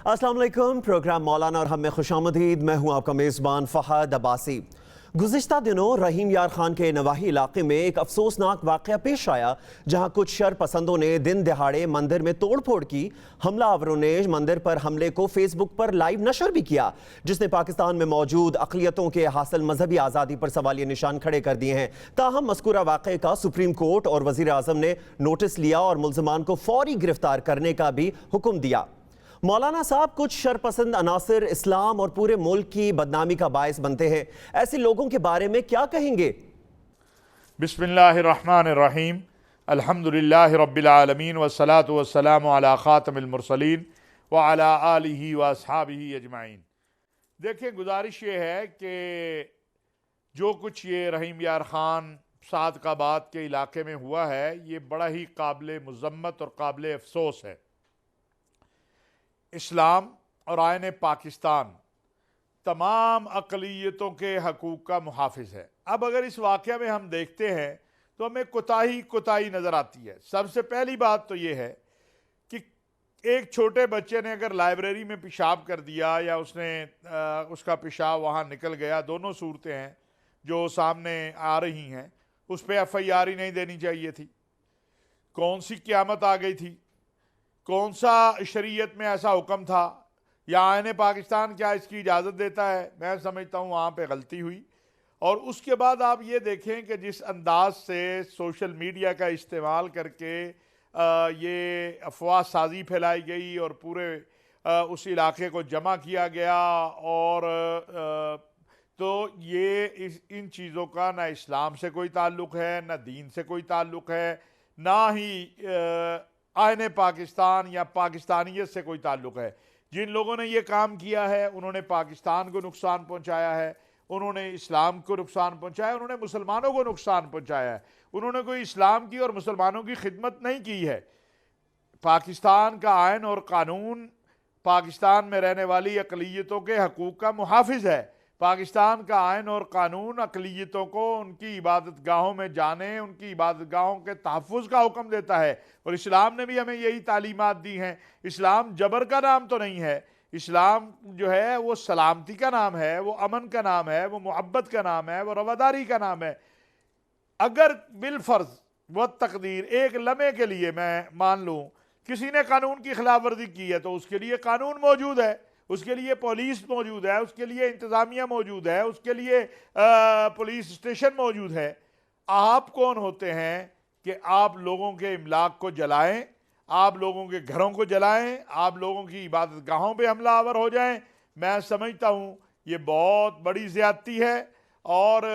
अस्सलाम वालेकुम। प्रोग्राम मौलाना और हम में खुशामदीद। मैं हूं आपका मेज़बान फ़हद अब्बासी। गुज़िश्ता दिनों रहीम यार खान के नवाही इलाके में एक अफसोसनाक वाक़या पेश आया, जहां कुछ शर पसंदों ने दिन दहाड़े मंदिर में तोड़ फोड़ की। हमलावरों ने मंदिर पर हमले को फेसबुक पर लाइव नशर भी किया, जिसने पाकिस्तान में मौजूद अक़लियतों के हासिल मजहबी आज़ादी पर सवालिया निशान खड़े कर दिए हैं। ताहम मज़कूरा वाक़े का सुप्रीम कोर्ट और वज़ीर आज़म ने नोटिस लिया और मुल्ज़िमान को फौरी गिरफ्तार करने का भी हुक्म दिया। मौलाना साहब, कुछ शरपसंद अनासर इस्लाम और पूरे मुल्क की बदनामी का बायस बनते हैं। ऐसे लोगों के बारे में क्या कहेंगे? बिस्मिल्लाहिर्रहमानिर्रहीम। अल्हम्दुलिल्लाहि रब्बिल आलमीन वस्सलातु वस्सलामु अला खातमिल मुरसलीन व अला आलिहि व अस्हाबिहि अजमाइन। देखिए, गुजारिश ये है कि जो कुछ ये रहीम यार ख़ान सादकाबाद के इलाके में हुआ है, ये बड़ा ही काबिल मुज़म्मत और काबिल अफसोस है। इस्लाम और आईन पाकिस्तान तमाम अक़लियतों के हकूक़ का मुहाफ़िज़ है। अब अगर इस वाक़या में हम देखते हैं तो हमें कोताही नज़र आती है। सबसे पहली बात तो ये है कि एक छोटे बच्चे ने अगर लाइब्रेरी में पेशाब कर दिया या उसका पेशाब वहाँ निकल गया, दोनों सूरतें हैं जो सामने आ रही हैं, उस पर FIR ही नहीं देनी चाहिए थी। कौन सी क़यामत आ गई थी? कौन सा शरीयत में ऐसा हुक्म था या आईन पाकिस्तान क्या इसकी इजाज़त देता है? मैं समझता हूँ वहाँ पे गलती हुई। और उसके बाद आप ये देखें कि जिस अंदाज से सोशल मीडिया का इस्तेमाल करके ये अफवाह साजी फैलाई गई और पूरे उस इलाके को जमा किया गया, और तो ये इन चीज़ों का ना इस्लाम से कोई ताल्लुक़ है, ना दीन से कोई ताल्लुक़ है, ना ही आईन पाकिस्तान या पाकिस्तानियत से कोई ताल्लुक़ है। जिन लोगों ने ये काम किया है उन्होंने पाकिस्तान को नुकसान पहुंचाया है, उन्होंने इस्लाम को नुकसान पहुंचाया, उन्होंने मुसलमानों को नुकसान पहुंचाया है। उन्होंने कोई इस्लाम की और मुसलमानों की खिदमत नहीं की है। पाकिस्तान का आइन और कानून पाकिस्तान में रहने वाली अक़लियतों के हकूक़ का मुहाफ़िज़ है। पाकिस्तान का आइन और कानून अक़लियतों को उनकी इबादत गाहों में जाने, उनकी इबादत गाहों के तहफ़्फ़ुज़ का हुक्म देता है, और इस्लाम ने भी हमें यही तालीमात दी हैं। इस्लाम जबर का नाम तो नहीं है। इस्लाम जो है वो सलामती का नाम है, वो अमन का नाम है, वो मोहब्बत का नाम है, वो रवादारी का नाम है। अगर बिलफ़र्ज़ व तकदीर एक लम्हे के लिए मैं मान लूँ किसी ने कानून की खिलाफ वर्जी की है, तो उसके लिए कानून मौजूद है, उसके लिए पुलिस मौजूद है, उसके लिए इंतज़ामिया मौजूद है, उसके लिए पुलिस स्टेशन मौजूद है। आप कौन होते हैं कि आप लोगों के इमलाक को जलाएं, आप लोगों के घरों को जलाएं, आप लोगों की इबादत गाहों पर हमला आवर हो जाएं? मैं समझता हूँ ये बहुत बड़ी ज़्यादती है। और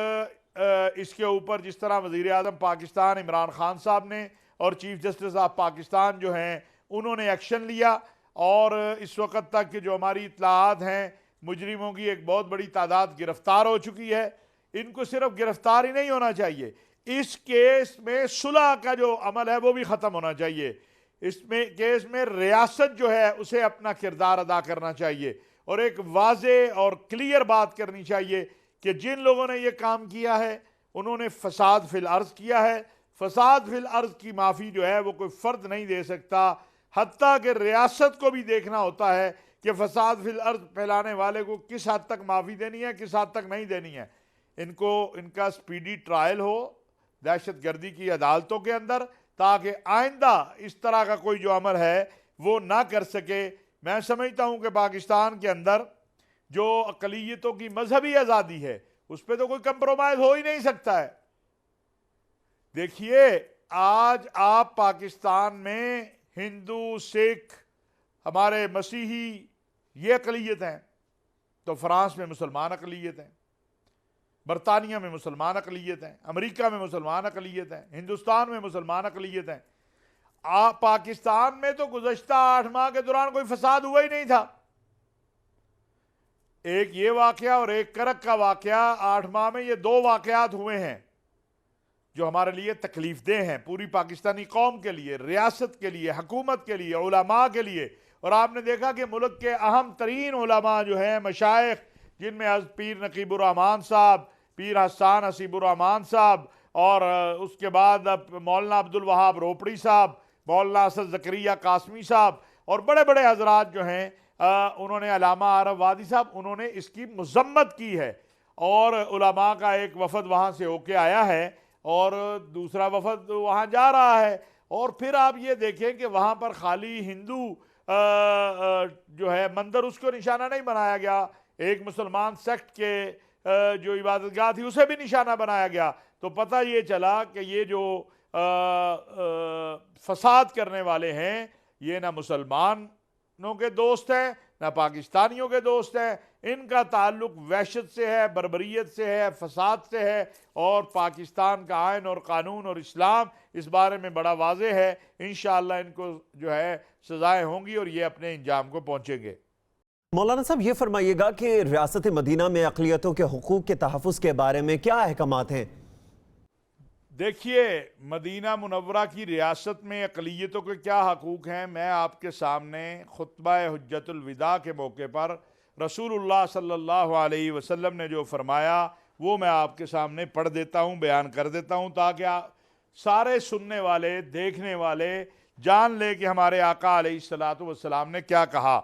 इसके ऊपर जिस तरह वज़ीर आज़म पाकिस्तान इमरान खान साहब ने और चीफ जस्टिस ऑफ पाकिस्तान जो हैं उन्होंने एक्शन लिया, और इस वक्त तक के जो हमारी इत्तलाआत हैं, मुजरिमों की एक बहुत बड़ी तादाद गिरफ्तार हो चुकी है। इनको सिर्फ गिरफ्तार ही नहीं होना चाहिए, इस केस में सुलह का जो अमल है वो भी ख़त्म होना चाहिए। इसमें केस में रियासत जो है उसे अपना किरदार अदा करना चाहिए, और एक वाज़े और क्लियर बात करनी चाहिए कि जिन लोगों ने ये काम किया है उन्होंने फसाद फिल अर्ज़ किया है। फसाद फिल अर्ज़ की माफ़ी जो है वो कोई फ़र्द नहीं दे सकता, हत्ता कि रियासत को भी देखना होता है कि फसाद फिल अर्ज़ फैलाने वाले को किस हद तक माफ़ी देनी है, किस हद तक नहीं देनी है। इनका स्पीडी ट्रायल हो दहशत गर्दी की अदालतों के अंदर, ताकि आइंदा इस तरह का कोई जो अमल है वो ना कर सके। मैं समझता हूँ कि पाकिस्तान के अंदर जो अक़लियतों की मजहबी आज़ादी है उस पर तो कोई कंप्रोमाइज़ हो ही नहीं सकता है। देखिए, आज आप पाकिस्तान में हिंदू, सिख, हमारे मसीही ये अक़लियत हैं, तो फ्रांस में मुसलमान अक़लियत हैं, बरतानिया में मुसलमान अक़लियत हैं, अमेरिका में मुसलमान अक़लियत हैं, हिंदुस्तान में मुसलमान अक़लियत हैं। पाकिस्तान में तो गुज़श्ता 8 माह के दौरान कोई फसाद हुआ ही नहीं था। एक ये वाक़या और एक करक का वाक़या, 8 माह में ये 2 वाक़यात हुए हैं जो हमारे लिए तकलीफ देह हैं, पूरी पाकिस्तानी कौम के लिए, रियासत के लिए, हुकूमत के लिए, उलमा के लिए। और आपने देखा कि मुल्क के अहम तरीन उलमा जो हैं, मशाइख, जिनमें हज़रत पीर नकीबुर्रहमान साहब, पीर हसन हसीबुर्रहमान साहब, और उसके बाद मौलाना अब्दुल वहाब रोपड़ी साहब, मौलाना असद ज़करिया कासमी साहब, और बड़े बड़े हजरात जो हैं उन्होंने अलामा आरफ वादी साहब उन्होंने इसकी मजम्मत की है और उलमा का एक वफद वहाँ से होके आया है और दूसरा वफद वहाँ जा रहा है। और फिर आप ये देखें कि वहाँ पर खाली हिंदू जो है मंदिर उसको निशाना नहीं बनाया गया, एक मुसलमान सेक्ट के जो इबादतगाह थी उसे भी निशाना बनाया गया। तो पता ये चला कि ये जो फसाद करने वाले हैं ये ना मुसलमानों के दोस्त हैं ना पाकिस्तानियों के दोस्त हैं, इनका ताल्लुक वहशत से है, बर्बरियत से है, फसाद से है। और पाकिस्तान का आइन और कानून और इस्लाम इस बारे में बड़ा वाज़ेह है। इंशाअल्लाह इनको जो है सज़ाएं होंगी और ये अपने इंजाम को पहुँचेंगे। मौलाना साहब ये फरमाइएगा कि रियासत मदीना में अक़लियतों के हुकूक के तहफ़्फ़ुज़ के बारे में क्या अहकामात हैं? देखिए, मदीना मुनव्वरा की रियासत में अक़लियतों के क्या हकूक़ हैं, मैं आपके सामने खुतबा हुज्जतुल विदा के मौके पर रसूलुल्लाह सल्लल्लाहु अलैहि वसल्लम ने जो फरमाया वो मैं आपके सामने पढ़ देता हूँ, बयान कर देता हूँ, ताकि सारे सुनने वाले, देखने वाले जान ले कि हमारे आका अलैहिस्सलातु वस्सलाम ने क्या कहा।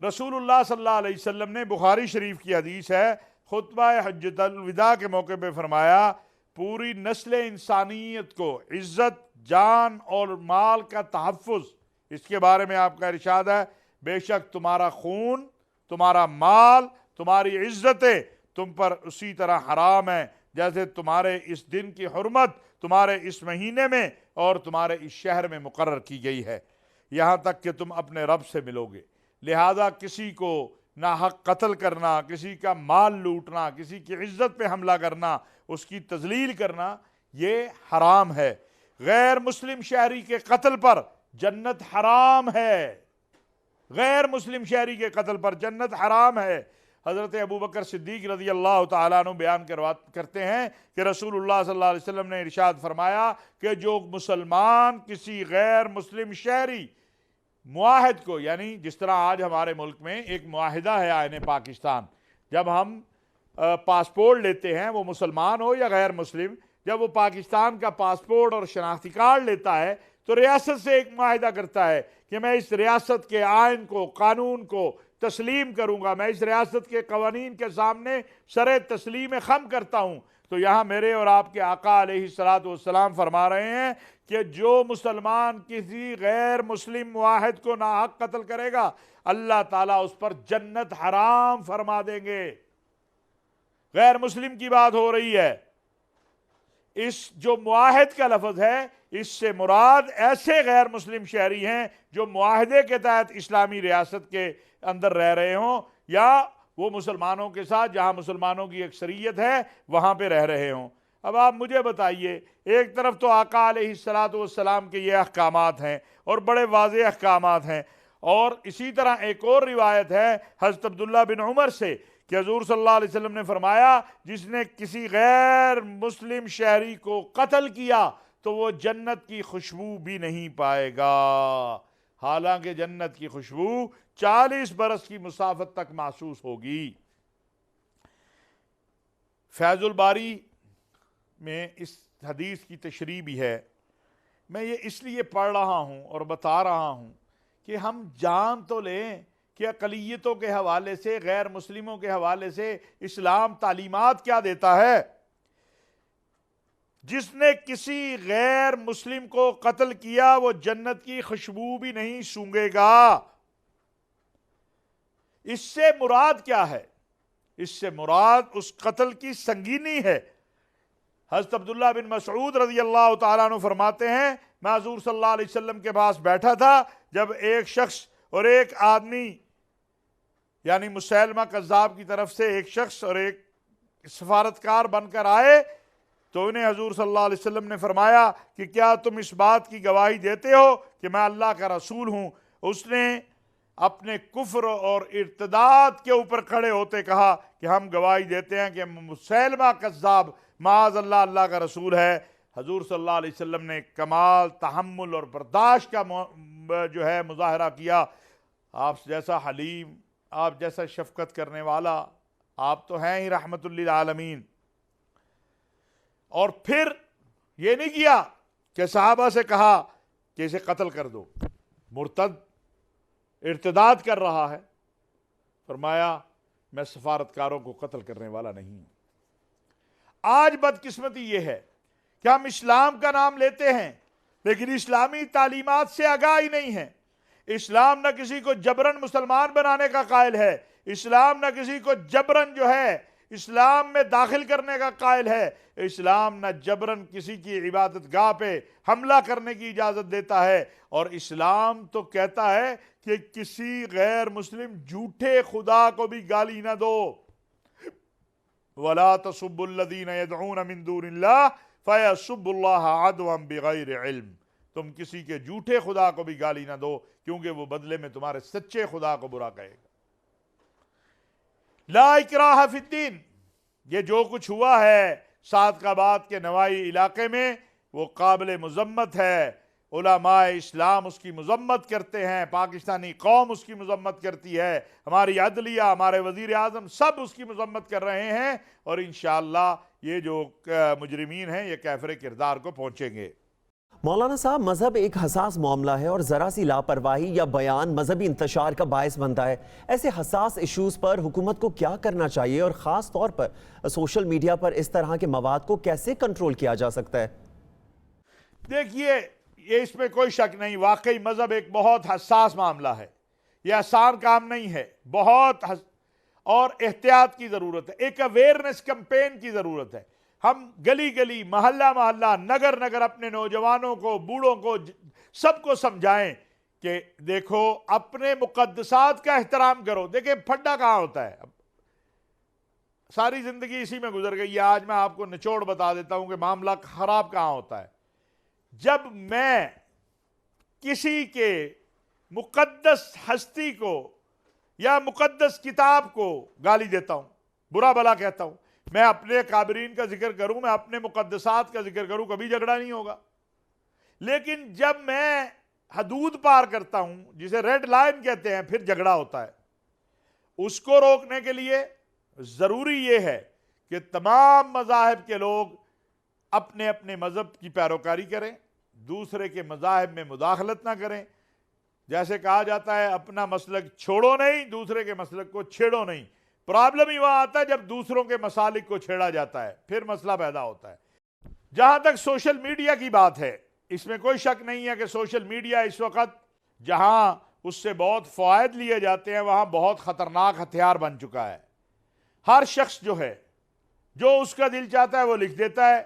रसूलुल्लाह सल्लल्लाहु अलैहि वसल्लम ने बुखारी शरीफ की हदीस है, खुतबा हुज्जतुल विदा के मौके पर फरमाया, पूरी नस्ल इंसानियत को इज़्ज़त, जान और माल का तहफ़्फ़ुज़, इसके बारे में आपका इरशाद है, बेशक तुम्हारा खून, तुम्हारा माल, तुम्हारी इज़्ज़तें तुम पर उसी तरह हराम है जैसे तुम्हारे इस दिन की हुर्मत तुम्हारे इस महीने में और तुम्हारे इस शहर में मुकर्रर की गई है, यहाँ तक कि तुम अपने रब से मिलोगे। लिहाजा किसी को नाहक कत्ल करना, किसी का माल लूटना, किसी की इज्जत पे हमला करना, उसकी तजलील करना, ये हराम है। गैर मुस्लिम शहरी के कत्ल पर जन्नत हराम है, गैर मुस्लिम शहरी के कत्ल पर जन्नत हराम है। हज़रत अबू बकर सिद्दीक रज़ी अल्लाह तआला अन्हु बयान करते हैं कि रसूलुल्लाह सल्लल्लाहु अलैहि वसल्लम ने इरशाद फरमाया कि जो मुसलमान किसी गैर मुस्लिम शहरी मुआहिद को, यानी जिस तरह आज हमारे मुल्क में एक मुआहिदा है आईने पाकिस्तान, जब हम पासपोर्ट लेते हैं वो मुसलमान हो या गैर मुस्लिम, जब वो पाकिस्तान का पासपोर्ट और शनाख्ती कार्ड लेता है तो रियासत से एक मुआहिदा करता है कि मैं इस रियासत के आइन को, कानून को तस्लीम करूँगा, मैं इस रियासत के कवानीन के सामने सरे तस्लीम खम करता हूँ। तो यहाँ मेरे और आपके आका अलैहिस्सलातु वस्सलाम फरमा रहे हैं कि जो मुसलमान किसी गैर मुस्लिम मुआहिद को नाहक कत्ल करेगा, अल्लाह ताला उस पर जन्नत हराम फरमा देंगे। गैर मुस्लिम की बात हो रही है। इस जो मुआहिद का लफ्ज़ है, इससे मुराद ऐसे गैर मुस्लिम शहरी हैं जो मुआहिदे के तहत इस्लामी रियासत के अंदर रह रहे हों या वो मुसलमानों के साथ, जहाँ मुसलमानों की अक्सरियत है, वहाँ पे रह रहे हों। अब आप मुझे बताइए, एक तरफ तो आका अलैहिस्सलातु वस्सलाम के ये अहकामात हैं और बड़े वाज़ेह अहकामात हैं, और इसी तरह एक और रिवायत है हज़रत अब्दुल्लाह बिन उमर से कि हज़ूर सल्लल्लाहु अलैहि वसल्लम ने फरमाया, जिसने किसी गैर मुस्लिम शहरी को कत्ल किया तो वो जन्नत की खुशबू भी नहीं पाएगा, हालांकि जन्नत की खुशबू 40 बरस की मुसाफत तक महसूस होगी। फैज़ुल बारी में इस हदीस की तशरीह भी है। मैं ये इसलिए पढ़ रहा हूँ और बता रहा हूँ कि हम जान तो लें कि अक़लियतों के हवाले से, गैर मुस्लिमों के हवाले से इस्लाम तालीमात क्या देता है। जिसने किसी गैर मुस्लिम को कत्ल किया वो जन्नत की खुशबू भी नहीं सूंघेगा। इससे मुराद क्या है? इससे मुराद उस कत्ल की संगीनी है। हज़रत अब्दुल्लाह बिन मसऊद रज़ी अल्लाह तआला अन्हु फरमाते हैं, मैं हुज़ूर सल्लल्लाहु अलैहि वसल्लम के पास बैठा था जब एक शख्स और एक आदमी, यानी मुसैलमा कज़्ज़ाब की तरफ से एक शख्स और एक सफारतकार बनकर आए, तो उन्हें हजूर सल्लल्लाहु अलैहि वसल्लम ने फरमाया कि क्या तुम इस बात की गवाही देते हो कि मैं अल्लाह का रसूल हूँ। उसने अपने कुफ्र और इर्तिदाद के ऊपर खड़े होते कहा कि हम गवाही देते हैं कि मुसैलमा कज़्ज़ाब माज़ अल्लाह अल्लाह का रसूल है। हजूर सल्लल्लाहु अलैहि वसल्लम ने कमाल तहम्मुल और बर्दाश्त का जो है मुजाहरा किया। आप जैसा हलीम, आप जैसा शफकत करने वाला, आप तो हैं ही रहमतुल लिल आलमीन। और फिर ये नहीं किया कि सहाबा से कहा कि इसे कत्ल कर दो, मुर्तद इर्तिदाद कर रहा है। फरमाया मैं सफारतकारों को कत्ल करने वाला नहीं हूं। आज बदकिस्मती यह है कि हम इस्लाम का नाम लेते हैं लेकिन इस्लामी तालीमात से आगाह ही नहीं है। इस्लाम न किसी को जबरन मुसलमान बनाने का कायल है, इस्लाम न किसी को जबरन जो है इस्लाम में दाखिल करने का कायल है, इस्लाम न जबरन किसी की इबादत गाह पे हमला करने की इजाज़त देता है। और इस्लाम तो कहता है कि किसी गैर मुस्लिम झूठे खुदा को भी गाली ना दो। वला तसुब्बुल्लज़ीना यदऊन मिन दूनिल्लाह फयसुब्बुल्लाह अदवन बिगैर इल्म। तुम किसी के झूठे खुदा को भी गाली ना दो क्योंकि वो बदले में तुम्हारे सच्चे खुदा को बुरा कहेगा। ला इकराह फिद्दीन, ये जो कुछ हुआ है सादकाबाद के नवाई इलाके में वो काबिल मुज़म्मत है। उलमाए इस्लाम उसकी मजम्मत करते हैं, पाकिस्तानी कौम उसकी मजम्मत करती है, हमारी अदलिया, हमारे वज़ीर आज़म सब उसकी मजम्मत कर रहे हैं। और इंशाअल्लाह ये जो मुजरिमीन हैं ये कैफरे किरदार को पहुँचेंगे। मौलाना साहब, मजहब एक हसास मामला है और ज़रा सी लापरवाही या बयान मजहबी इंतशार का बायस बनता है। ऐसे हसास इशूज़ पर हुकूमत को क्या करना चाहिए और ख़ास तौर पर सोशल मीडिया पर इस तरह के मवाद को कैसे कंट्रोल किया जा सकता है? देखिए, ये इसमें कोई शक नहीं, वाकई मजहब एक बहुत हसास मामला है, यह आसान काम नहीं है, बहुत और एहतियात की ज़रूरत है, एक अवेयरनेस कैंपेन की ज़रूरत है। हम गली गली, मोहल्ला मोहल्ला, नगर नगर अपने नौजवानों को, बूढ़ों को, सबको समझाएं कि देखो अपने मुकद्दसात का एहतराम करो। देखिए फड्डा कहाँ होता है, सारी जिंदगी इसी में गुजर गई है। आज मैं आपको निचोड़ बता देता हूं कि मामला खराब कहाँ होता है। जब मैं किसी के मुकद्दस हस्ती को या मुकद्दस किताब को गाली देता हूं, बुरा भला कहता हूं, मैं अपने काबरीन का जिक्र करूं, मैं अपने मुकद्दसात का जिक्र करूं, कभी झगड़ा नहीं होगा। लेकिन जब मैं हदूद पार करता हूं, जिसे रेड लाइन कहते हैं, फिर झगड़ा होता है। उसको रोकने के लिए जरूरी यह है कि तमाम मज़ाहिब के लोग अपने अपने मज़हब की पैरोकारी करें, दूसरे के मज़ाहिब में मुदाखलत ना करें। जैसे कहा जाता है अपना मसलक छोड़ो नहीं, दूसरे के मसलक को छेड़ो नहीं। प्रॉब्लम ही वहां आता है जब दूसरों के मसालिक को छेड़ा जाता है, फिर मसला पैदा होता है। जहां तक सोशल मीडिया की बात है, इसमें कोई शक नहीं है कि सोशल मीडिया इस वक्त जहां उससे बहुत फ़ायदे लिए जाते हैं वहां बहुत ख़तरनाक हथियार बन चुका है। हर शख्स जो है, जो उसका दिल चाहता है वो लिख देता है,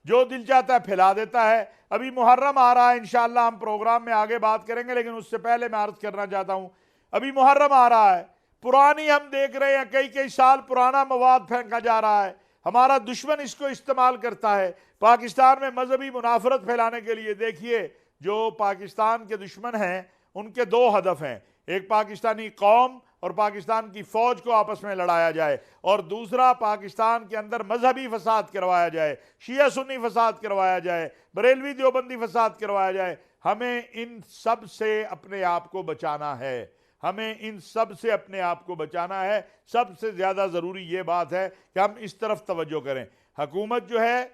जो दिल चाहता है फैला देता है। अभी मुहर्रम आ रहा है, इंशाअल्लाह हम प्रोग्राम में आगे बात करेंगे, लेकिन उससे पहले मैं अर्ज करना चाहता हूं, अभी मुहर्रम आ रहा है, पुरानी हम देख रहे हैं कई कई साल पुराना मवाद फेंका जा रहा है, हमारा दुश्मन इसको इस्तेमाल करता है पाकिस्तान में मजहबी मुनाफरत फैलाने के लिए। देखिए, जो पाकिस्तान के दुश्मन हैं उनके दो हदफ हैं, एक पाकिस्तानी कौम और पाकिस्तान की फौज को आपस में लड़ाया जाए, और दूसरा पाकिस्तान के अंदर मजहबी फसाद करवाया जाए, शिया सुन्नी फसाद करवाया जाए, बरेलवी देवबंदी फसाद करवाया जाए। हमें इन सब से अपने आप को बचाना है, हमें इन सब से अपने आप को बचाना है। सबसे ज़्यादा ज़रूरी ये बात है कि हम इस तरफ तवज्जो करें। हुकूमत जो है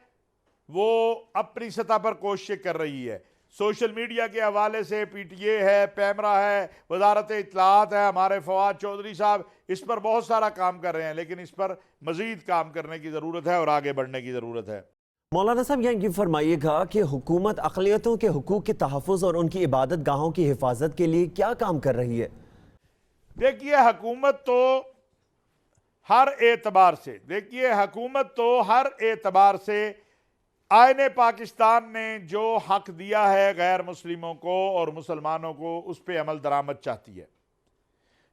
वो अपनी सतह पर कोशिश कर रही है, सोशल मीडिया के हवाले से PTA है, पैमरा है, वजारत इत्तलात है, हमारे फवाद चौधरी साहब इस पर बहुत सारा काम कर रहे हैं, लेकिन इस पर मज़ीद काम करने की ज़रूरत है और आगे बढ़ने की ज़रूरत है। मौलाना साहब, ये फरमाइएगा कि हुकूमत अक़लियतों के हुकूक के तहफ़्फ़ुज़ और उनकी इबादत गाहों की हिफाजत के लिए क्या काम कर रही है? देखिए, हुकूमत तो हर एतबार से आईने पाकिस्तान ने जो हक दिया है गैर मुस्लिमों को और मुसलमानों को, उस पर अमल दरामद चाहती है।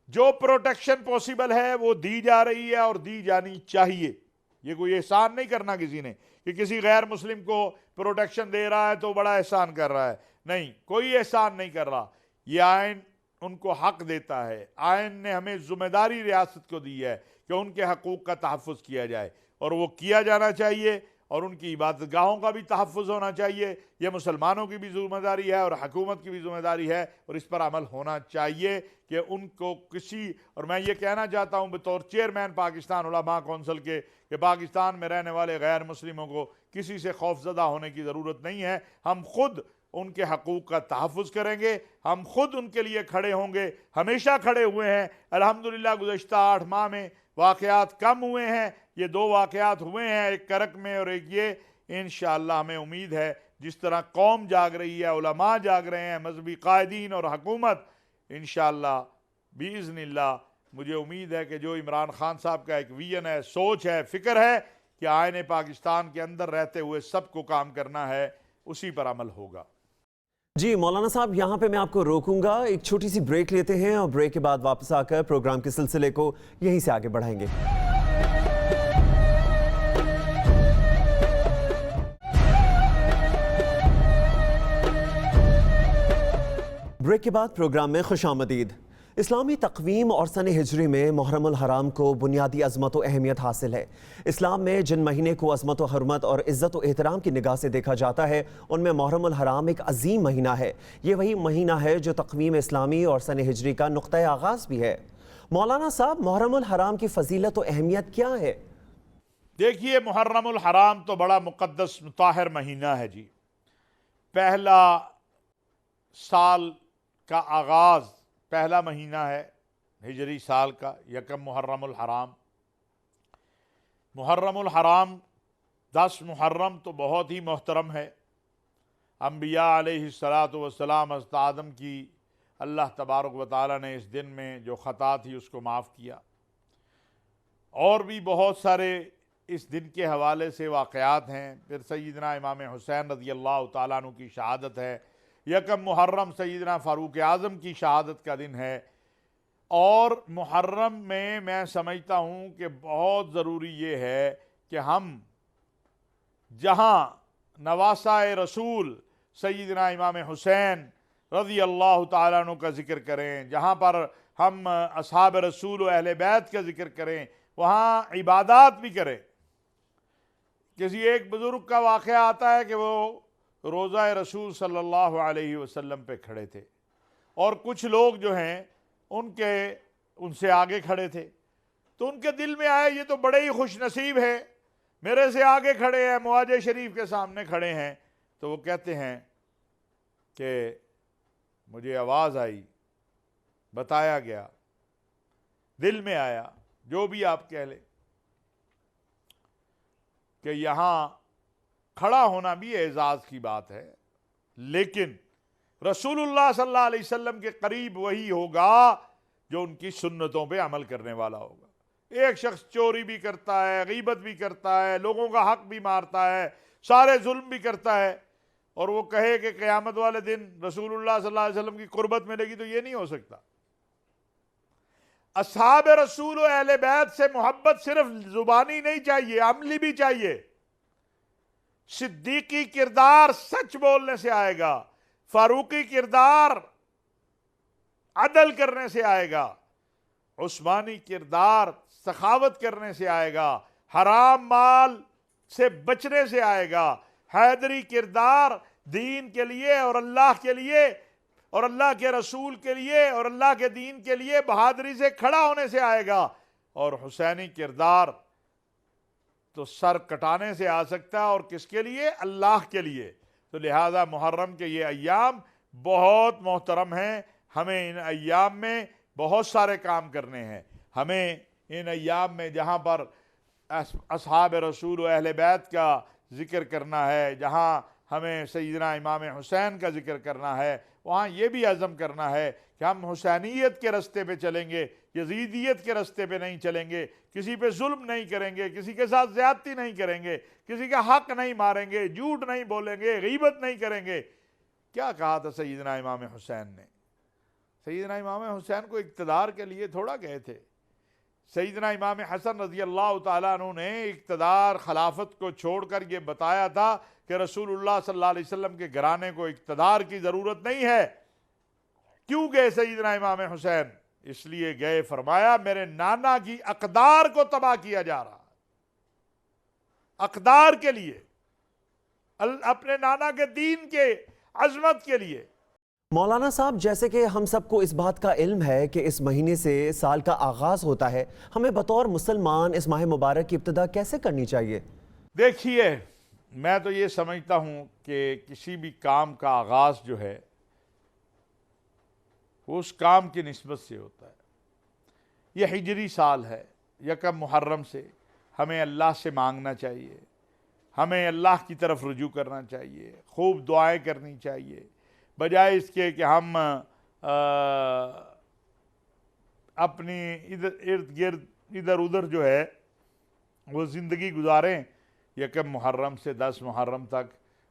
जो प्रोटेक्शन पॉसिबल है वो दी जा रही है और दी जानी चाहिए। ये कोई एहसान नहीं करना किसी ने कि किसी गैर मुस्लिम को प्रोटेक्शन दे रहा है तो बड़ा एहसान कर रहा है, नहीं, कोई एहसान नहीं कर रहा। ये आइन उनको हक देता है। आइन ने हमें जिम्मेदारी रियासत को दी है कि उनके हकूक़ का तहफ़्फ़ुज़ किया जाए, और वो किया जाना चाहिए, और उनकी इबादत गाहों का भी तहफ़्फ़ुज़ होना चाहिए। यह मुसलमानों की भी ज़िम्मेदारी है और हुकूमत की भी ज़िम्मेदारी है, और इस पर अमल होना चाहिए कि उनको किसी, और मैं ये कहना चाहता हूँ बतौर चेयरमैन पाकिस्तान उलमा कौंसिल के, कि पाकिस्तान में रहने वाले गैर मुस्लिमों को किसी से खौफज़दा होने की ज़रूरत नहीं है। हम खुद उनके हकूक़ का तहफ़्फ़ुज़ करेंगे, हम खुद उनके लिए खड़े होंगे, हमेशा खड़े हुए हैं। अल्हम्दुलिल्लाह गुज़श्ता 8 माह में वाक़यात कम हुए हैं, ये 2 वाक़यात हुए हैं, एक करक में और एक ये। इंशाअल्लाह हमें उम्मीद है जिस तरह कौम जाग रही है, उलमा जाग रहे हैं, मजहबी कायदीन और हुकूमत, इंशाअल्लाह बिइज़्निल्लाह मुझे उम्मीद है कि जो इमरान खान साहब का एक विजन है, सोच है, फ़िक्र है कि आईने पाकिस्तान के अंदर रहते हुए सबको काम करना है, उसी पर अमल होगा। जी मौलाना साहब, यहाँ पे मैं आपको रोकूंगा, एक छोटी सी ब्रेक लेते हैं और ब्रेक के बाद वापस आकर प्रोग्राम के सिलसिले को यहीं से आगे बढ़ाएंगे। ब्रेक के बाद प्रोग्राम में खुशामदीद। इस्लामी तक़वीम और सन हिजरी में मुहर्रम उल हराम को बुनियादी अज़मत व अहमियत हासिल है। इस्लाम में जिन महीने को अज़मत व हुर्मत और इज़्ज़त व एहतराम की निगाह से देखा जाता है, उनमें मुहर्रम उल हराम एक अजीम महीना है। ये वही महीना है जो तक़वीम इस्लामी और सन हिजरी का नुक़्ता आगाज़ भी है। मौलाना साहब, मुहर्रम उल हराम की फ़जीलत व अहमियत क्या है? देखिए, मुहर्रम उल हराम तो बड़ा मुक़द्दस मुताहिर महीना है जी। पहला साल का आगाज़, पहला महीना है हिजरी साल का, यकम मुहर्रम उल हराम। मुहर्रम उल हराम 10 मुहर्रम तो बहुत ही मोहतरम है। अम्बिया अलैहिस्सलातु वस्सलाम हज़रत आदम की अल्लाह तबारक व तआला ने इस दिन में जो ख़ता थी उसको माफ़ किया। और भी बहुत सारे इस दिन के हवाले से वाक़यात हैं। फिर सय्यदना इमाम हुसैन रज़ी अल्लाह तआला अन्हु की शहादत है। यकम मुहर्रम सय्यदना फ़ारूक आज़म की शहादत का दिन है। और मुहर्रम में मैं समझता हूँ कि बहुत ज़रूरी ये है कि हम जहाँ नवासा रसूल सय्यदना इमाम हुसैन रज़ी अल्लाह तआला अन्हु का ज़िक्र करें, जहाँ पर हम असहाब रसूल व अहले बैत का ज़िक्र करें, वहाँ इबादत भी करें। किसी एक बुज़ुर्ग का वाक़या आता है कि वो रोज़ा रसूल सल्लल्लाहु अलैहि वसल्लम पे खड़े थे और कुछ लोग जो हैं उनसे आगे खड़े थे, तो उनके दिल में आया ये तो बड़े ही खुश नसीब है, मेरे से आगे खड़े हैं, मुआज़े शरीफ के सामने खड़े हैं। तो वो कहते हैं कि मुझे आवाज़ आई, बताया गया, दिल में आया, जो भी आप कह लें, कि यहाँ खड़ा होना भी एजाज़ की बात है, लेकिन रसूलुल्लाह सल्लल्लाहु अलैहि वसल्लम के करीब वही होगा जो उनकी सुन्नतों पे अमल करने वाला होगा। एक शख्स चोरी भी करता है, गीबत भी करता है, लोगों का हक भी मारता है, सारे जुल्म भी करता है, और वो कहे कि क़यामत वाले दिन रसूलुल्लाह सल्लल्लाहु अलैहि वसल्लम की कुर्बत मिलेगी, तो ये नहीं हो सकता। असहाब रसूल व अहले बैत से मोहब्बत सिर्फ जुबानी नहीं चाहिए, अमली भी चाहिए। सिद्दीकी किरदार सच बोलने से आएगा, फारूकी किरदार अदल करने से आएगा, उस्मानी किरदार सखावत करने से आएगा, हराम माल से बचने से आएगा, हैदरी किरदार दीन के लिए और अल्लाह के लिए और अल्लाह के रसूल के लिए और अल्लाह के दीन के लिए बहादुरी से खड़ा होने से आएगा, और हुसैनी किरदार तो सर कटाने से आ सकता है, और किसके लिए? अल्लाह के लिए। तो लिहाजा मुहर्रम के ये अय्याम बहुत मोहतरम हैं। हमें इन अय्याम में बहुत सारे काम करने हैं। हमें इन अय्याम में जहाँ पर असहाब रसूल व अहले बैत का ज़िक्र करना है, जहाँ हमें सय्यदना इमाम हुसैन का ज़िक्र करना है, वहाँ ये भी अज़म करना है कि हम हुसैनियत के रास्ते पे चलेंगे, यजीदियत के रास्ते पे नहीं चलेंगे, किसी पे जुल्म नहीं करेंगे, किसी के साथ ज़्यादती नहीं करेंगे, किसी का हक नहीं मारेंगे, झूठ नहीं बोलेंगे, गीबत नहीं करेंगे। क्या कहा था सय्यदना इमाम हुसैन ने? सय्यदना इमाम हुसैन को इक़्तिदार के लिए थोड़ा गए थे। सय्यदना इमाम हसन रज़ी अल्लाह तआला अन्हु ने इक़्तिदार खिलाफत को छोड़कर ये बताया था कि रसूलुल्लाह सल्लल्लाहु अलैहि वसल्लम के घराने को इक़्तिदार की ज़रूरत नहीं है। क्यों गए सय्यदना इमाम हुसैन? इसलिए गए, फरमाया मेरे नाना की अक़दार को तबाह किया जा रहा है, अक़दार के लिए, अपने नाना के दीन के अज़मत के लिए। मौलाना साहब, जैसे कि हम सबको इस बात का इल्म है कि इस महीने से साल का आगाज़ होता है, हमें बतौर मुसलमान इस माह मुबारक की इब्तिदा कैसे करनी चाहिए? देखिए, मैं तो ये समझता हूँ कि किसी भी काम का आगाज़ जो है वो उस काम की निस्बत से होता है। यह हिजरी साल है, यकम मुहर्रम से हमें अल्लाह से मांगना चाहिए, हमें अल्लाह की तरफ रुजू करना चाहिए, खूब दुआएं करनी चाहिए, बजाय इसके कि हम अपनी इधर इर्द गिर्द इधर उधर जो है वो ज़िंदगी गुजारें। यकम मुहर्रम से 10 मुहर्रम तक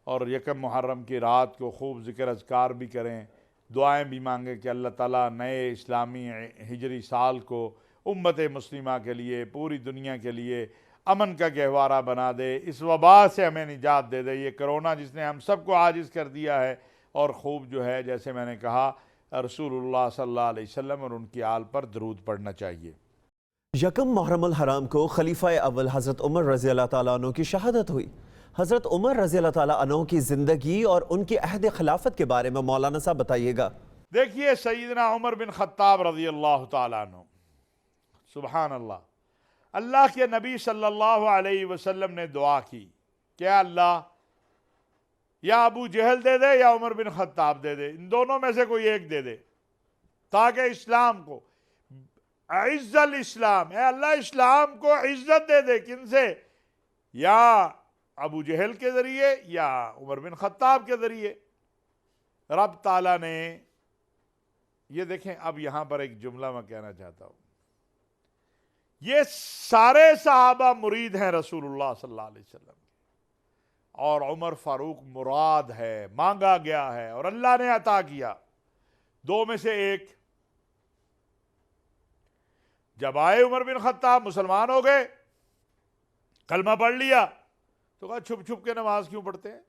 और यकम मुहर्रम की रात को खूब ज़िक्र अज़कार भी करें, दुआएं भी मांगें कि अल्लाह ताला नए इस्लामी हिजरी साल को उम्मत मुस्लिमा के लिए, पूरी दुनिया के लिए अमन का गहवारा बना दे, इस वबा से हमें निजात दे दे। ये कोरोना जिसने हम सबको आजिज़ कर दिया है, और खूब जो है जैसे मैंने कहा रसूलुल्लाह सल्लल्लाहु अलैहि वसल्लम और उनकी आल पर दरूद पढ़ना चाहिए। यकम मुहर्रम अल हराम को खलीफा अव्वल हज़रत उमर रज़ी अल्लाह तआला अन्हु की शहादत हुई। हज़रत उमर रज़ी अल्लाह तआला अन्हु की ज़िंदगी और उनकी अहद खिलाफत के बारे में मौलाना साहब बताइएगा। देखिए, सैयदना उमर बिन खत्ताब रज़ी अल्लाह तआला अन्हु, सुबहान अल्लाह, अल्लाह के नबी सल्लल्लाहु अलैहि वसल्लम ने दुआ की, क्या अल्लाह या अबू जहल दे दे या उमर बिन खत्ताब दे दे, इन दोनों में से कोई एक दे दे, ताकि इस्लाम को इज्जल इस्लाम है, अल्लाह इस्लाम को इज्जत दे दे। किन से? या अबू जहल के ज़रिए या उमर बिन खत्ताब के ज़रिए। रब ताला ने, ये देखें, अब यहां पर एक जुमला मैं कहना चाहता हूं, ये सारे सहाबा मुरीद हैं रसूलुल्लाह सल्लल्लाहु अलैहि वसल्लम के, और उमर फारूक मुराद है, मांगा गया है और अल्लाह ने अता किया। दो में से एक। जब आए उमर बिन खत्ताब, मुसलमान हो गए, कलमा पढ़ लिया, तो कहा छुप छुप के नमाज क्यों पढ़ते हैं,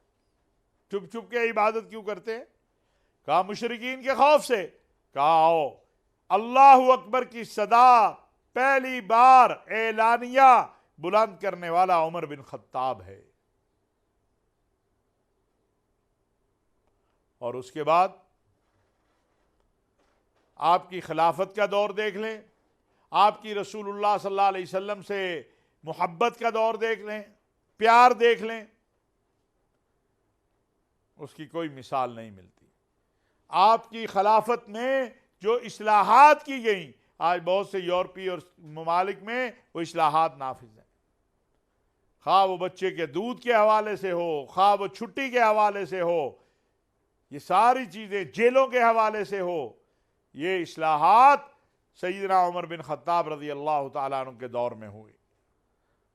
छुप छुप के इबादत क्यों करते हैं? कहा मुशरिकीन के खौफ से। कहा आओ, अल्लाहु अकबर की सदा पहली बार एलानिया बुलंद करने वाला उमर बिन खत्ताब है। और उसके बाद आपकी खिलाफत का दौर देख लें, आपकी रसूलुल्लाह सल्लल्लाहु अलैहि वसल्लम से मोहब्बत का दौर देख लें, प्यार देख लें, उसकी कोई मिसाल नहीं मिलती। आपकी खिलाफत में जो इस्लाहात की गई, आज बहुत से यूरोपीय और ममालिक में वो इस्लाहात नाफिज हैं, खा वो बच्चे के दूध के हवाले से हो, खा वो छुट्टी के हवाले से हो, ये सारी चीज़ें जेलों के हवाले से हो, ये इस्लाहात सैयदना उमर बिन खत्ताब रज़ी अल्लाह तआला अन्हु के दौर में हुई।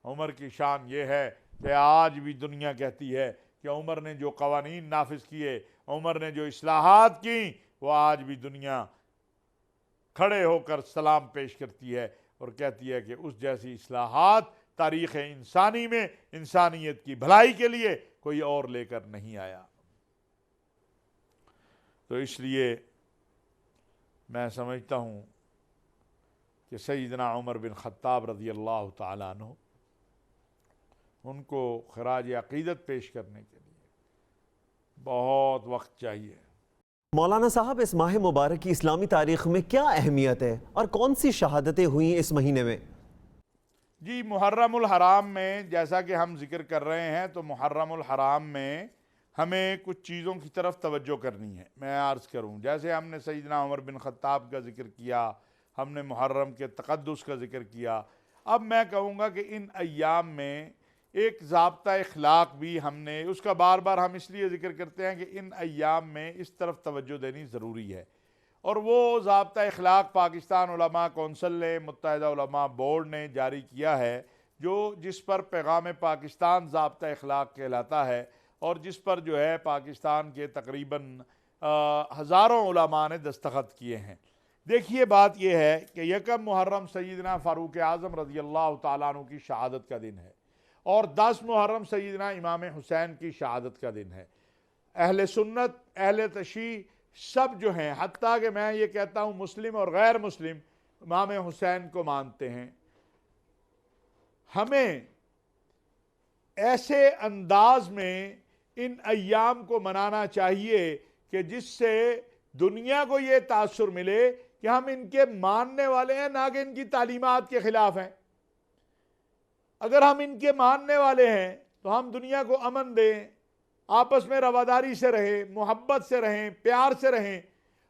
उमर की शान ये है कि आज भी दुनिया कहती है कि उमर ने जो कवानीन नाफिज किए, उमर ने जो इस्लाहात की, वो आज भी दुनिया खड़े होकर सलाम पेश करती है और कहती है कि उस जैसी इस्लाहात तारीख़ इंसानी में इंसानियत की भलाई के लिए कोई और लेकर नहीं आया। तो इसलिए मैं समझता हूँ कि सैयदना उमर बिन खत्ताब रज़ी अल्लाह तआला अन्हु, उनको खराज अक़ीदत पेश करने के लिए बहुत वक्त चाहिए। मौलाना साहब, इस माह मुबारक की इस्लामी तारीख़ में क्या अहमियत है और कौन सी शहादतें हुई इस महीने में? जी, मुहर्रमुल हराम में जैसा कि हम जिक्र कर रहे हैं, तो मुहर्रमुल हराम में हमें कुछ चीज़ों की तरफ तवज्जो करनी है। मैं अर्ज़ करूं, जैसे हमने सैयदना उमर बिन खत्ताब का जिक्र किया, हमने मुहर्रम के तक़द्दुस का जिक्र किया, अब मैं कहूँगा कि इन अय्याम में एक ज़ाब्ता इखलाक भी हमने, उसका बार बार हम इसलिए जिक्र करते हैं कि इन अय्याम में इस तरफ तवज्जो देनी ज़रूरी है। और वो ज़ाब्ता इखलाक पाकिस्तान उलमा कौंसिल ने, मुत्तहिदा उलमा बोर्ड ने जारी किया है, जो जिस पर पैगाम पाकिस्तान ज़ाब्ता इखलाक कहलाता है, और जिस पर जो है पाकिस्तान के तकरीबन हज़ारों उलमा ने दस्तखत किए हैं। देखिए, बात यह है कि यकम मुहर्रम सैयदना फ़ारूक आज़म रज़ी अल्लाह तआला अन्हु की शहादत का दिन है, और 10 मुहर्रम सैयदना इमाम हुसैन की शहादत का दिन है। अहले सुन्नत, अहले तशीह सब जो हैं, हत्ता कि मैं ये कहता हूँ मुस्लिम और गैर मुस्लिम इमाम हुसैन को मानते हैं। हमें ऐसे अंदाज में इन अय्याम को मनाना चाहिए कि जिससे दुनिया को ये तासुर मिले कि हम इनके मानने वाले हैं, ना कि इनकी तालीमात के खिलाफ हैं। अगर हम इनके मानने वाले हैं तो हम दुनिया को अमन दें, आपस में रवादारी से रहें, मोहब्बत से रहें, प्यार से रहें।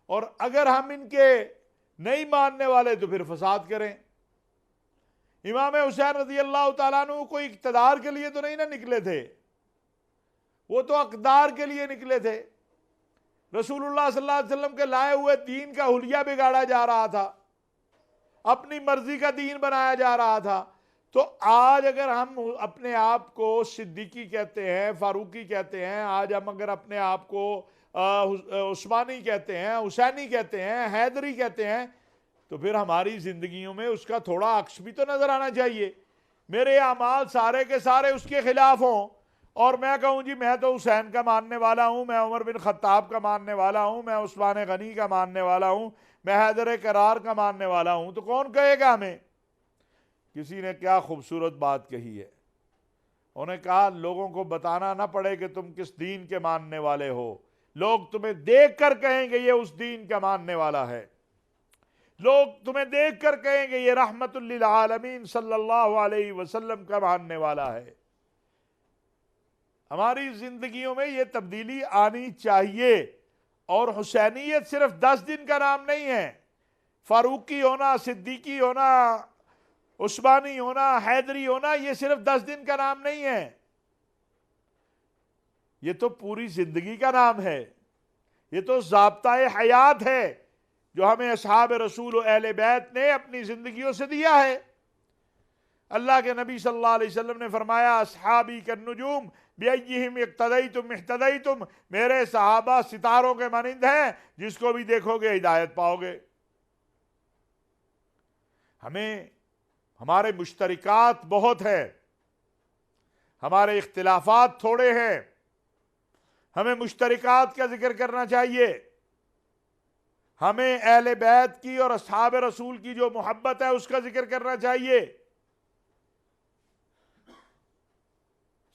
और अगर हम इनके नहीं मानने वाले तो फिर फसाद करें। इमाम हुसैन रज़ी अल्लाह तआला अन्हु कोई इक़्तिदार के लिए तो नहीं ना निकले थे, वो तो अक़दार के लिए निकले थे। रसूलुल्लाह सल्लल्लाहु अलैहि वसल्लम के लाए हुए दीन का हुलिया बिगाड़ा जा रहा था, अपनी मर्जी का दीन बनाया जा रहा था। तो आज अगर हम अपने आप को सिद्दीकी कहते हैं, फारूकी कहते हैं, आज हम अगर अपने आप को उस्मानी कहते हैं, हुसैनी कहते हैं, हैदरी कहते हैं, तो फिर हमारी जिंदगियों में उसका थोड़ा अक्स भी तो नजर आना चाहिए। मेरे अमाल सारे के सारे उसके खिलाफ हों और मैं कहूँ जी मैं तो हुसैन का मानने वाला हूँ, मैं उमर बिन खत्ताब का मानने वाला हूँ, मैं उस्मान गनी का मानने वाला हूँ, मैं हैदर करार का मानने वाला हूँ, तो कौन कहेगा हमें? किसी ने क्या खूबसूरत बात कही है, उन्हें कहा लोगों को बताना ना पड़े कि तुम किस दीन के मानने वाले हो, लोग तुम्हें देख कर कहेंगे ये उस दीन का मानने वाला है, लोग तुम्हें देख कर कहेंगे ये रहमतुल लिल आलमीन सल्लल्लाहु अलैहि वसल्लम का मानने वाला है। हमारी जिंदगियों में ये तब्दीली आनी चाहिए। और हुसैनियत सिर्फ 10 दिन का नाम नहीं है। फारूकी होना, सिद्दीकी होना, उस्मानी होना, हैदरी होना, ये सिर्फ 10 दिन का नाम नहीं है, ये तो पूरी जिंदगी का नाम है। ये तो ज़ाब्ता-ए हयात है जो हमें असहाब रसूल और अहले बैत ने अपनी जिंदगियों से दिया है। अल्लाह के नबी सल्लल्लाहु अलैहि वसल्लम ने फरमाया असहाबी कन्नुजूम बिअय्यिहिम इक्तदैतुम इह्तदैतुम, मेरे सहाबा सितारों के मानिंद हैं, जिसको भी देखोगे हिदायत पाओगे। हमें हमारे मुश्तरिकात बहुत है, हमारे इख्तिलाफात थोड़े हैं, हमें मुश्तरिकात का जिक्र करना चाहिए। हमें अहले बैत की और असहाब रसूल की जो मोहब्बत है उसका जिक्र करना चाहिए।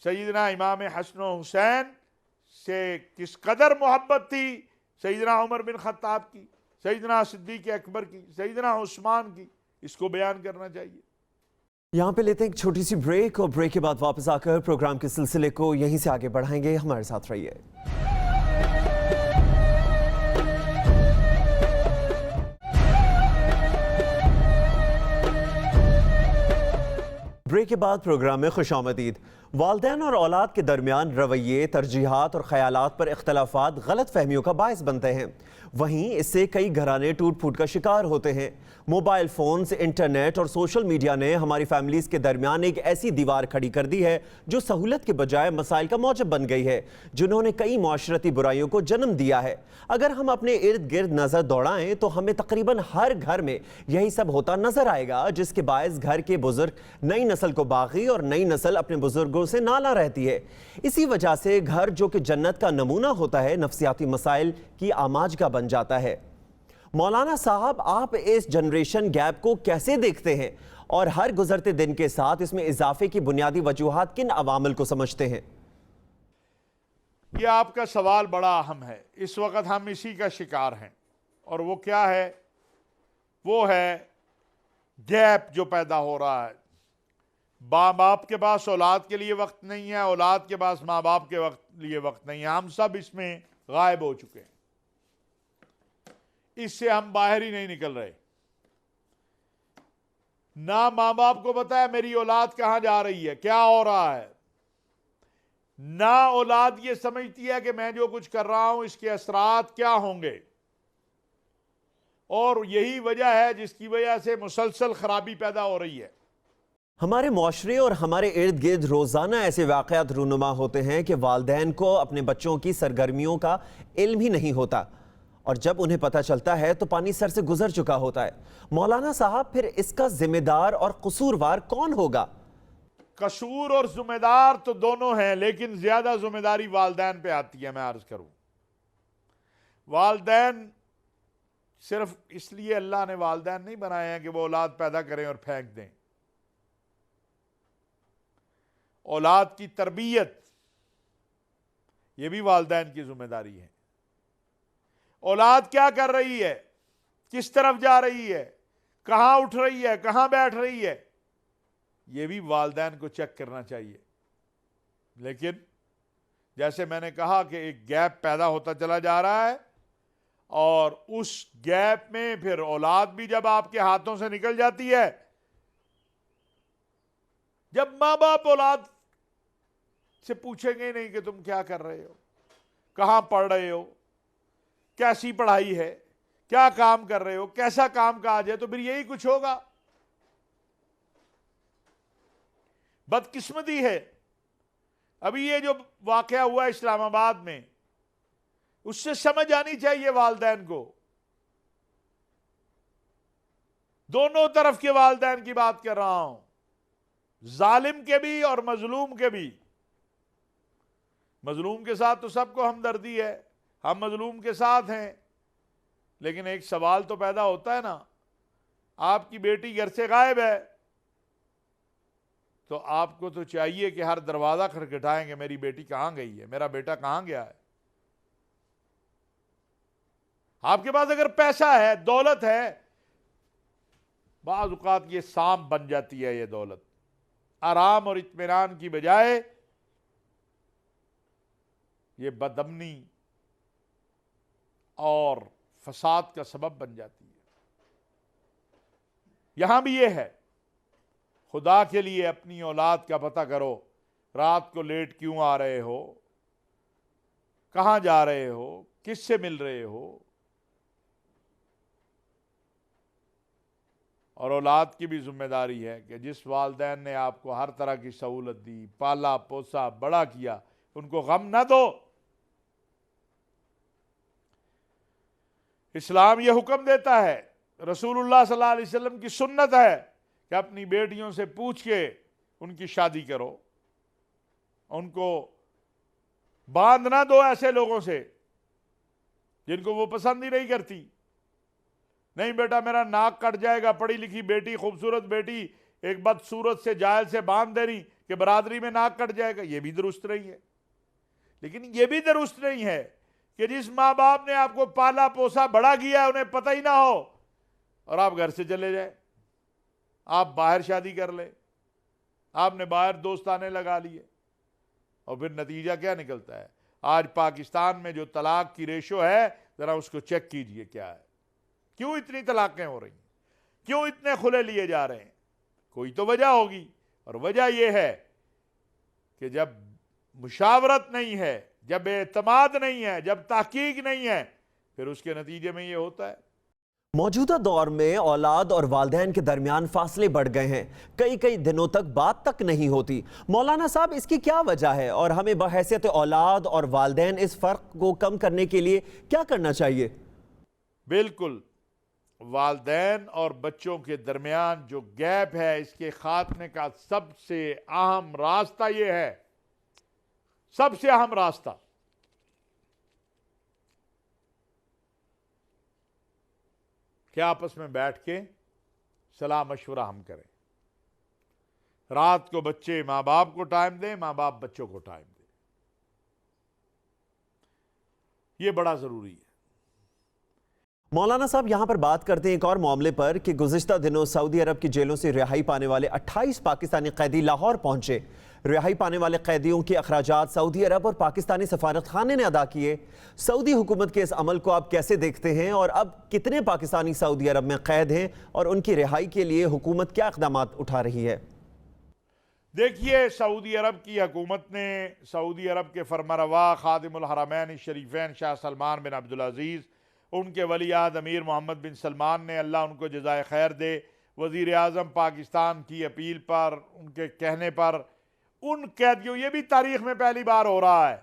सैयदना इमाम हसन हुसैन से किस कदर मोहब्बत थी सैयदना उमर बिन खत्ताब की, सैयदना सिद्दीक अकबर की, सैयदना उस्मान की, इसको बयान करना चाहिए। यहाँ पे लेते हैं एक छोटी सी ब्रेक और ब्रेक के बाद वापस आकर प्रोग्राम के सिलसिले को यहीं से आगे बढ़ाएंगे। हमारे साथ रहिए। ब्रेक के बाद प्रोग्राम में खुशामदीद। वालिदैन और औलाद के दरमियान रवैये, तरजीहात और ख्यालात पर इख्तलाफात गलत फहमियों का बायस बनते हैं। वहीं इससे कई घराने टूट फूट का शिकार होते हैं। मोबाइल फ़ोन्स, इंटरनेट और सोशल मीडिया ने हमारी फैमिलीज़ के दरमियान एक ऐसी दीवार खड़ी कर दी है जो सहूलत के बजाय मसाइल का मौजब बन गई है, जिन्होंने कई माशरती बुराइयों को जन्म दिया है। अगर हम अपने इर्द गिर्द नज़र दौड़ाएं तो हमें तकरीबन हर घर में यही सब होता नजर आएगा, जिसके बायस घर के बुजुर्ग नई नस्ल को बागी और नई नस्ल अपने बुजुर्गों से नाला रहती है। इसी वजह से घर जो कि जन्नत का नमूना होता है, नफ्सियाती मसाइल की आमाजगा बन जाता है। मौलाना साहब, आप इस जनरेशन गैप को कैसे देखते हैं और हर गुजरते दिन के साथ इसमें इजाफे की बुनियादी वजूहात किन अवामिल को समझते हैं? यह आपका सवाल बड़ा अहम है। इस वक्त हम इसी का शिकार हैं, और वो क्या है? वो है गैप जो पैदा हो रहा है। माँ बाप के पास औलाद के लिए वक्त नहीं है, औलाद के पास माँ बाप के लिए वक्त नहीं है। हम सब इसमें गायब हो चुके हैं, इससे हम बाहर ही नहीं निकल रहे। ना माँ बाप को पता है मेरी औलाद कहां जा रही है, क्या हो रहा है, ना औलाद ये समझती है कि मैं जो कुछ कर रहा हूं इसके असरात क्या होंगे। और यही वजह है जिसकी वजह से मुसलसल खराबी पैदा हो रही है। हमारे मुआशरे और हमारे इर्द गिर्द रोज़ाना ऐसे वाक़यात रूनुमा होते हैं कि वालिदैन को अपने बच्चों की सरगर्मियों का इल्म ही नहीं होता, और जब उन्हें पता चलता है तो पानी सर से गुजर चुका होता है। मौलाना साहब, फिर इसका जिम्मेदार और कसूरवार कौन होगा? कसूर और जिम्मेदार तो दोनों हैं, लेकिन ज्यादा जिम्मेदारी वालिदैन पे आती है। मैं अर्ज करूं, वालिदैन सिर्फ इसलिए अल्लाह ने वालिदैन नहीं बनाए हैं कि वो औलाद पैदा करें और फेंक दें। औलाद की तरबियत ये भी वालिदैन की जिम्मेदारी है। औलाद क्या कर रही है, किस तरफ जा रही है, कहां उठ रही है, कहां बैठ रही है, यह भी वालिदैन को चेक करना चाहिए। लेकिन जैसे मैंने कहा कि एक गैप पैदा होता चला जा रहा है, और उस गैप में फिर औलाद भी जब आपके हाथों से निकल जाती है, जब माँ बाप औलाद से पूछेंगे नहीं कि तुम क्या कर रहे हो, कहां पढ़ रहे हो, कैसी पढ़ाई है, क्या काम कर रहे हो, कैसा काम काज है, तो फिर यही कुछ होगा। बदकिस्मती है। अभी ये जो वाकया हुआ इस्लामाबाद में, उससे समझ आनी चाहिए वालिदैन को, दोनों तरफ के वालिदैन की बात कर रहा हूं, जालिम के भी और मजलूम के भी। मजलूम के साथ तो सबको हमदर्दी है, हम मजलूम के साथ हैं, लेकिन एक सवाल तो पैदा होता है ना, आपकी बेटी घर से गायब है, तो आपको तो चाहिए कि हर दरवाजा खटखटाएंगे, मेरी बेटी कहां गई है, मेरा बेटा कहां गया है। आपके पास अगर पैसा है, दौलत है, बाज़ औक़ात ये सांप बन जाती है ये दौलत, आराम और इत्मीनान की बजाय ये बदअमनी और फसाद का सबब बन जाती है। यहां भी ये है, खुदा के लिए अपनी औलाद का पता करो, रात को लेट क्यों आ रहे हो, कहां जा रहे हो, किससे मिल रहे हो। और औलाद की भी जिम्मेदारी है कि जिस वालिदैन ने आपको हर तरह की सहूलत दी, पाला पोसा बड़ा किया, उनको गम ना दो। इस्लाम यह हुक्म देता है, रसूलुल्लाह सल्लल्लाहु अलैहि वसल्लम की सुन्नत है कि अपनी बेटियों से पूछ के उनकी शादी करो, उनको बांध ना दो ऐसे लोगों से जिनको वो पसंद ही नहीं करती। नहीं बेटा मेरा नाक कट जाएगा, पढ़ी लिखी बेटी, खूबसूरत बेटी, एक बदसूरत से जायल से बांध देनी कि बरादरी में नाक कट जाएगा, ये भी दुरुस्त नहीं है। लेकिन ये भी दुरुस्त नहीं है कि जिस माँ बाप ने आपको पाला पोसा बड़ा किया, उन्हें पता ही ना हो और आप घर से चले जाए, आप बाहर शादी कर ले, आपने बाहर दोस्ताने लगा लिए, और फिर नतीजा क्या निकलता है। आज पाकिस्तान में जो तलाक की रेशो है, जरा उसको चेक कीजिए क्या है, क्यों इतनी तलाकें हो रही हैं, क्यों इतने खुले लिए जा रहे हैं। कोई तो वजह होगी, और वजह यह है कि जब मुशावरत नहीं है, जब एतमाद नहीं है, जब तहकीक नहीं है, फिर उसके नतीजे में यह होता है। मौजूदा दौर में औलाद और वालिदैन के दरमियान फासले बढ़ गए हैं, कई कई दिनों तक बात तक नहीं होती। मौलाना साहब, इसकी क्या वजह है और हमें बहैसियत औलाद और वालिदैन इस फर्क को कम करने के लिए क्या करना चाहिए? बिल्कुल, वालिदैन और बच्चों के दरमियान जो गैप है, इसके खात्मे का सबसे अहम रास्ता यह है, सबसे अहम रास्ता कि आपस में बैठ के सलाह मशवरा हम करें। रात को बच्चे माँ बाप को टाइम दें, माँ बाप बच्चों को टाइम दें, यह बड़ा जरूरी है। मौलाना साहब, यहां पर बात करते हैं एक और मामले पर कि गुज़िश्ता दिनों सऊदी अरब की जेलों से रिहाई पाने वाले 28 पाकिस्तानी कैदी लाहौर पहुंचे। रिहाई पाने वाले कैदियों के अखराजात सऊदी अरब और पाकिस्तानी सफारत खाने ने अदा किए। सऊदी हुकूमत के इस अमल को आप कैसे देखते हैं और अब कितने पाकिस्तानी सऊदी अरब में कैद हैं और उनकी रिहाई के लिए हुकूमत क्या इक़दाम उठा रही है? देखिए, सऊदी अरब की हुकूमत ने सऊदी अरब के फरमारवा खादिमुल हरमैन शरीफैन शाह सलमान बिन अब्दुल अजीज़, उनके वलीआहद अमीर मोहम्मद बिन सलमान ने, अल्लाह उनको जज़ाए खैर दे, वज़ीर आज़म पाकिस्तान की अपील पर, उनके कहने पर, उन कैदियों, ये भी तारीख में पहली बार हो रहा है,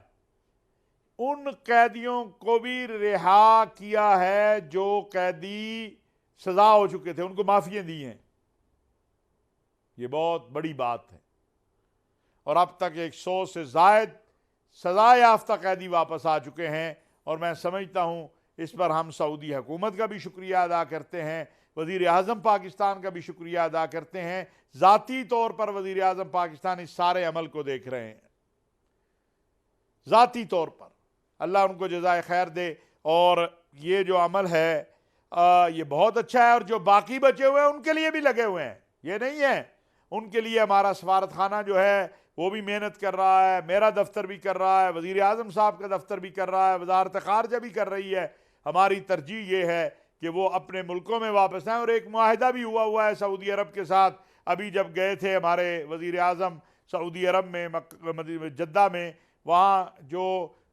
उन कैदियों को भी रिहा किया है जो कैदी सजा हो चुके थे, उनको माफियाँ दी हैं। ये बहुत बड़ी बात है। और अब तक 100 से ज़ायद सजा याफ्ता कैदी वापस आ चुके हैं, और मैं समझता हूँ इस पर हम सऊदी हुकूमत का भी शुक्रिया अदा करते हैं, वज़ीर आज़म पाकिस्तान का भी शुक्रिया अदा करते हैं। ज़ाती तौर पर वज़ीर आज़म पाकिस्तान इस सारे अमल को देख रहे हैं, ज़ाती तौर पर, अल्लाह उनको जज़ाए खैर दे। और ये जो अमल है ये बहुत अच्छा है, और जो बाकी बचे हुए हैं उनके लिए भी लगे हुए हैं, ये नहीं है। उनके लिए हमारा सफारत खाना जो है वो भी मेहनत कर रहा है, मेरा दफ्तर भी कर रहा है, वज़ीर आज़म साहब का दफ्तर भी कर रहा है, वजारत ख़ारजा भी कर रही है। हमारी तरजीह ये है कि वो अपने मुल्कों में वापस आएँ। और एक मुआहिदा भी हुआ है सऊदी अरब के साथ। अभी जब गए थे हमारे वज़ीर आज़म सऊदी अरब में जद्दा में, वहाँ जो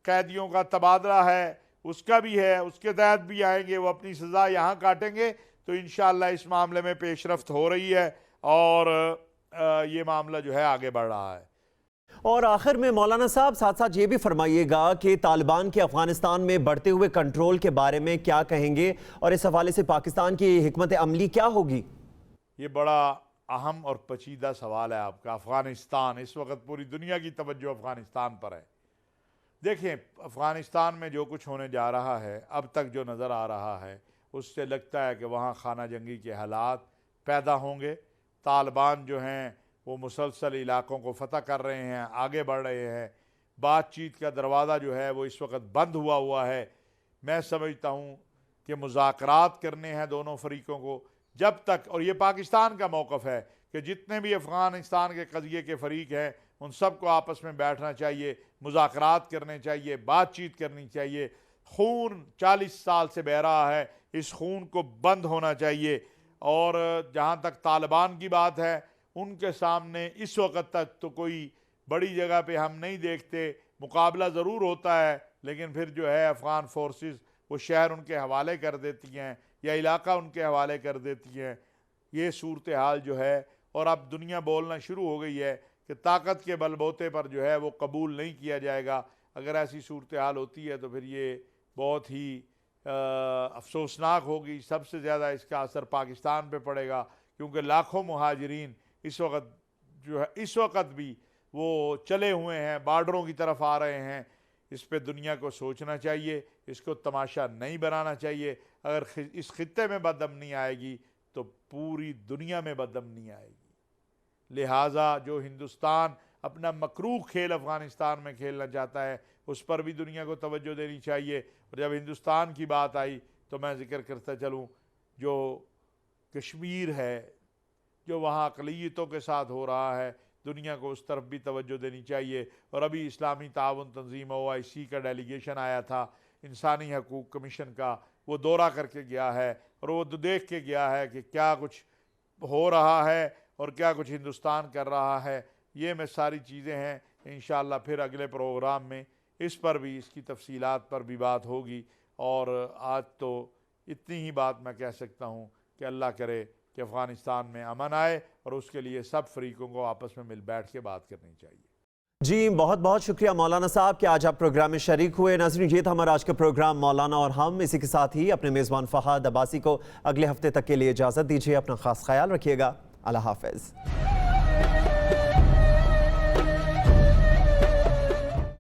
कैदियों का तबादला है उसका भी है, उसके तहत भी आएंगे, वो अपनी सज़ा यहाँ काटेंगे। तो इंशाअल्लाह इस मामले में पेशरफ्त हो रही है और ये मामला जो है आगे बढ़ रहा है। और आखिर में मौलाना साहब साथ साथ ये भी फरमाइएगा कि तालिबान के अफगानिस्तान में बढ़ते हुए कंट्रोल के बारे में क्या कहेंगे और इस हवाले से पाकिस्तान की हिकमत अमली क्या होगी? ये बड़ा अहम और पेचीदा सवाल है आपका। अफ़गानिस्तान, इस वक्त पूरी दुनिया की तवज्जो अफ़गानिस्तान पर है। देखें, अफ़गानिस्तान में जो कुछ होने जा रहा है, अब तक जो नज़र आ रहा है, उससे लगता है कि वहाँ खाना जंगी के हालात पैदा होंगे। तालिबान जो हैं वो मुसलसल इलाक़ों को फ़तह कर रहे हैं, आगे बढ़ रहे हैं। बातचीत का दरवाज़ा जो है वो इस वक्त बंद हुआ है। मैं समझता हूँ कि मुज़ाकरात करने हैं दोनों फरीकों को जब तक, और ये पाकिस्तान का मौक़िफ़ है कि जितने भी अफ़गानिस्तान के क़ज़िये के फ़रीक हैं उन सबको आपस में बैठना चाहिए, मुज़ाकरात करने चाहिए, बातचीत करनी चाहिए। खून 40 साल से बह रहा है, इस खून को बंद होना चाहिए। और जहाँ तक तालिबान की बात है, उनके सामने इस वक्त तक तो कोई बड़ी जगह पे हम नहीं देखते। मुकाबला ज़रूर होता है, लेकिन फिर जो है अफ़गान फोर्सेस वो शहर उनके हवाले कर देती हैं या इलाका उनके हवाले कर देती हैं। ये सूरत हाल जो है, और अब दुनिया बोलना शुरू हो गई है कि ताकत के बलबूते पर जो है वो कबूल नहीं किया जाएगा। अगर ऐसी सूरत हाल होती है तो फिर ये बहुत ही अफसोसनाक होगी। सबसे ज़्यादा इसका असर पाकिस्तान पे पड़ेगा, क्योंकि लाखों मुहाजिरीन इस वक्त जो है, इस वक्त भी वो चले हुए हैं, बॉर्डरों की तरफ आ रहे हैं। इस पे दुनिया को सोचना चाहिए, इसको तमाशा नहीं बनाना चाहिए। अगर इस खित्ते में बदअमनी आएगी तो पूरी दुनिया में बदअमनी आएगी। लिहाजा जो हिंदुस्तान अपना मकरूह खेल अफ़गानिस्तान में खेलना चाहता है, उस पर भी दुनिया को तवज्जो देनी चाहिए। और जब हिंदुस्तान की बात आई तो मैं ज़िक्र करता चलूँ, जो कश्मीर है, जो वहाँ अक़लियतों के साथ हो रहा है, दुनिया को उस तरफ भी तवज्जो देनी चाहिए। और अभी इस्लामी ताउन तंजीम OIC का डेलीगेशन आया था, इंसानी हकूक़ कमीशन का, वो दौरा करके गया है और वो देख के गया है कि क्या कुछ हो रहा है और क्या कुछ हिंदुस्तान कर रहा है। ये में सारी चीज़ें हैं। इंशाअल्लाह फिर अगले प्रोग्राम में इस पर भी, इसकी तफसीलात पर भी बात होगी। और आज तो इतनी ही बात मैं कह सकता हूँ कि अल्लाह करे कि अफ़गानिस्तान में अमन आए, और उसके लिए सब फरीकों को आपस में मिल बैठ के बात करनी चाहिए। जी बहुत बहुत शुक्रिया मौलाना साहब कि आज आप प्रोग्राम में शरीक हुए। नाज़रीन, ये था हमारा आज का प्रोग्राम मौलाना और हम। इसी के साथ ही अपने मेज़बान फ़हाद अब्बासी को अगले हफ्ते तक के लिए इजाज़त दीजिए। अपना ख़ास ख्याल रखिएगा। अल्लाह हाफ़िज़।